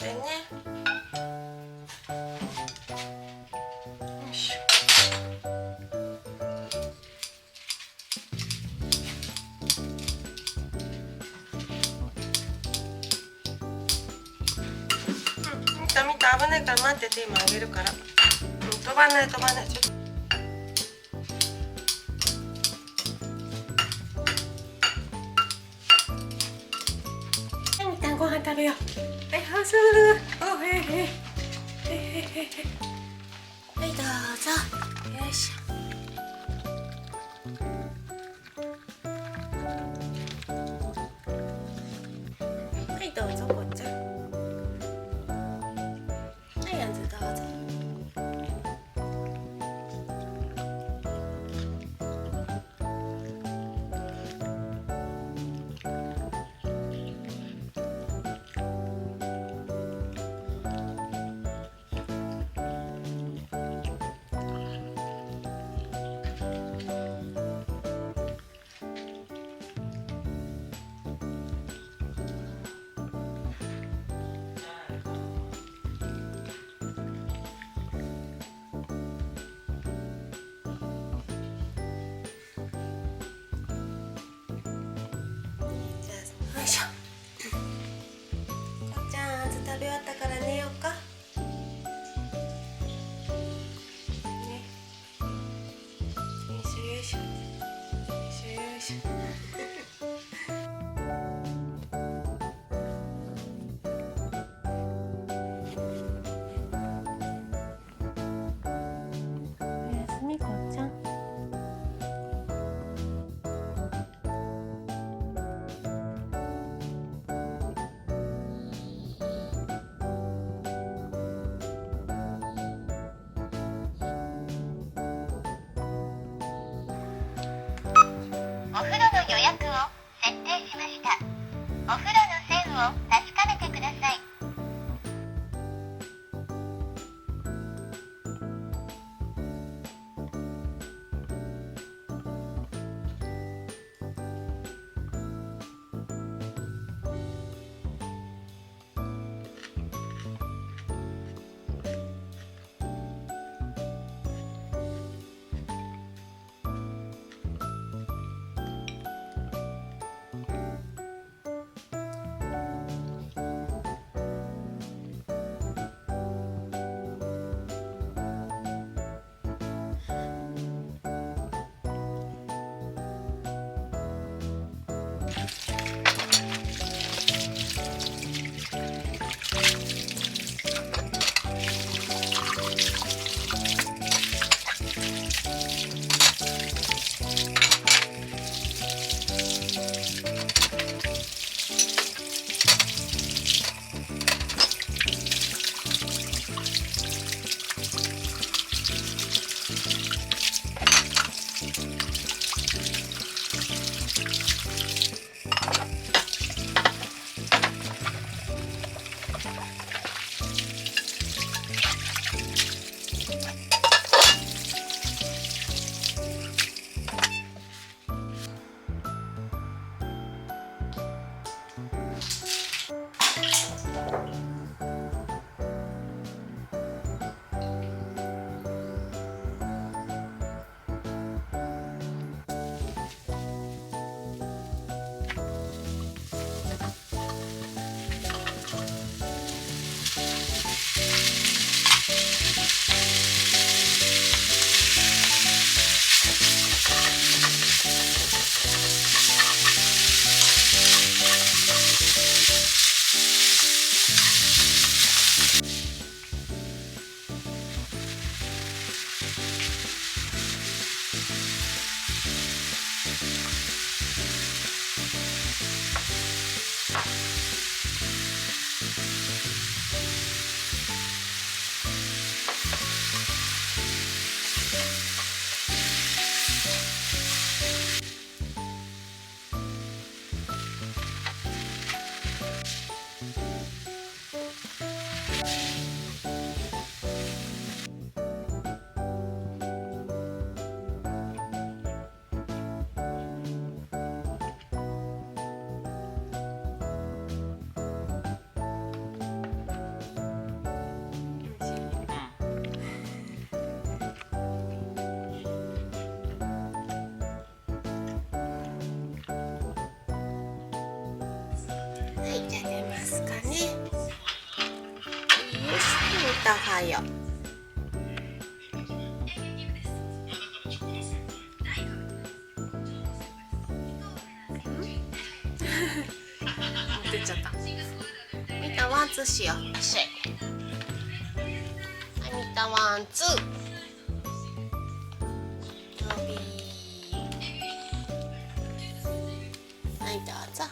でね、よいしょ。見た見た、危ないから待ってて、今あげるから。飛ばない飛ばない、ちょっと。はい、みたんご飯食べよう。はい、ハウスおへへへへへへ。はい、どうぞ。よいしょ。はい、どうぞ、こっちゃん。はい、あずどうぞ。よいしょ。こっちゃん、あず食べ終わったから寝ようか。ね。よいしょよいしょ。よいしょよいしょ。おやすみ、こっちゃん。お風呂の予約を設定しました。お風呂の線を確かめてください。たおはよう。持ってっちゃった。みたワンツーしよう。しょい。はい、みたワンツー。伸び。はい、どうぞ。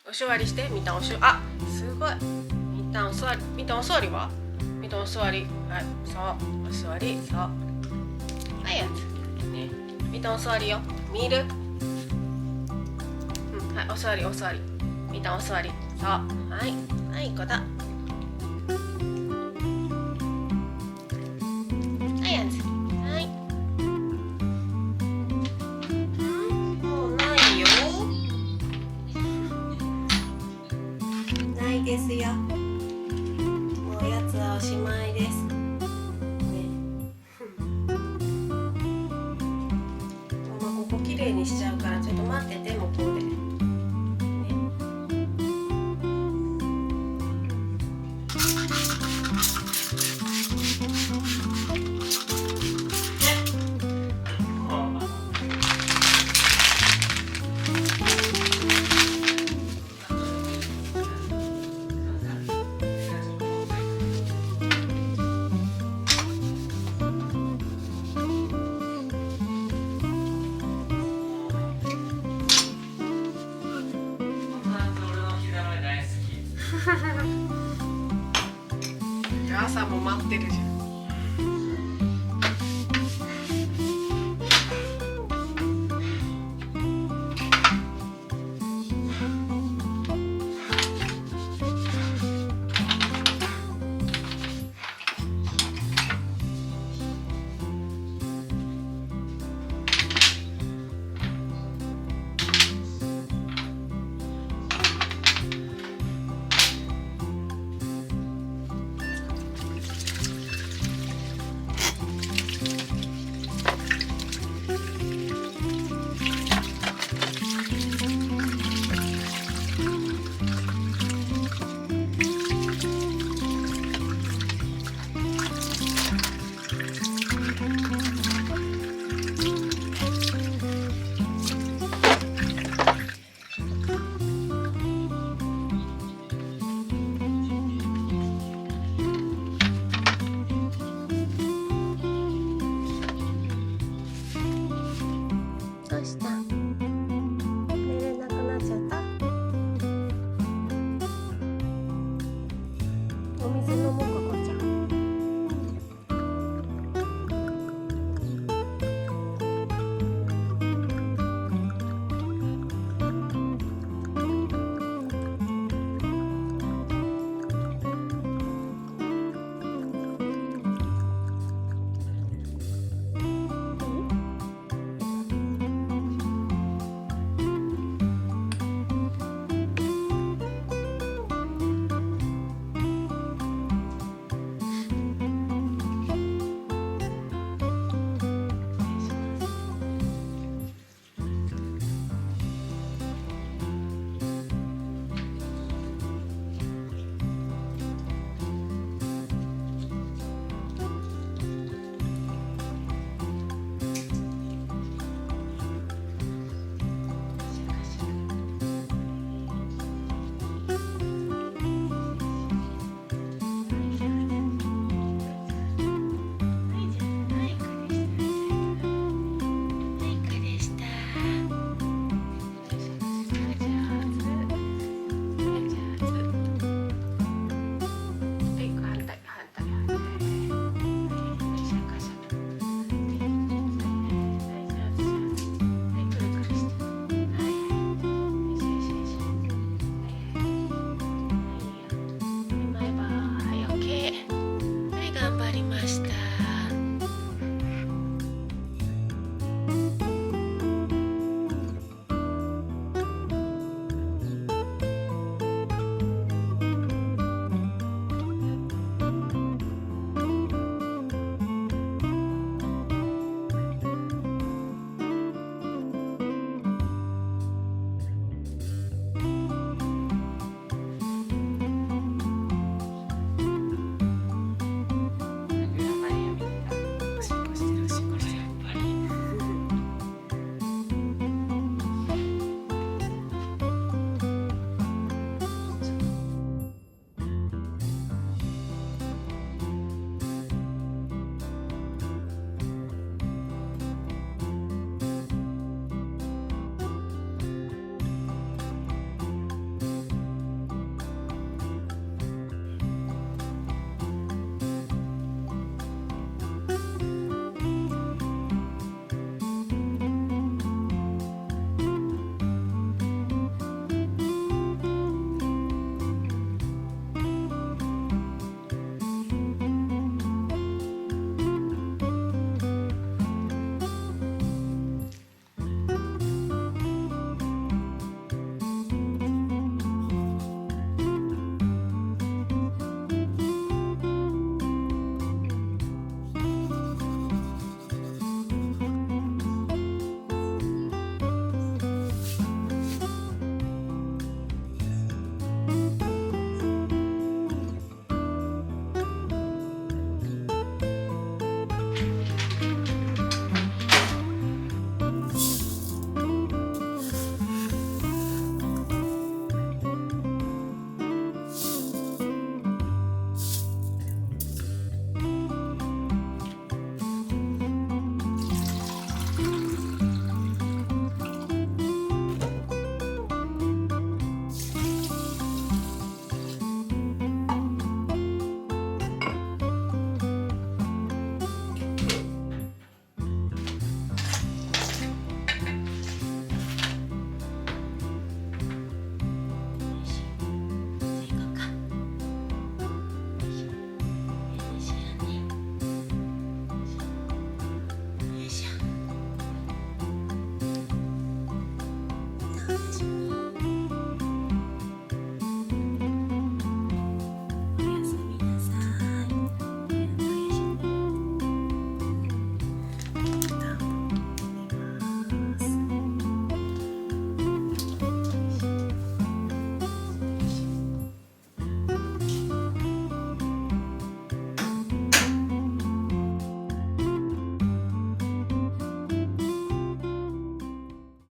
お座りして、みたんあ、すごい。みたんお座り、みたんお座りは？みたんお座り、はい、そう、お座り、そう。はい、やつ。ね、みたんお座りよ。見る？うん、はい、お座り、お座り。みたんお座り、そう。はい、はい、こだ。はい、やつ。はい。もうないよ。ないですよ。もうおやつはおしまいです。ね。ママここきれいにしちゃうからちょっと待ってて、向こうで。ね。朝も待ってるじゃん。どうした？寝れなくなっちゃった？お水飲もう。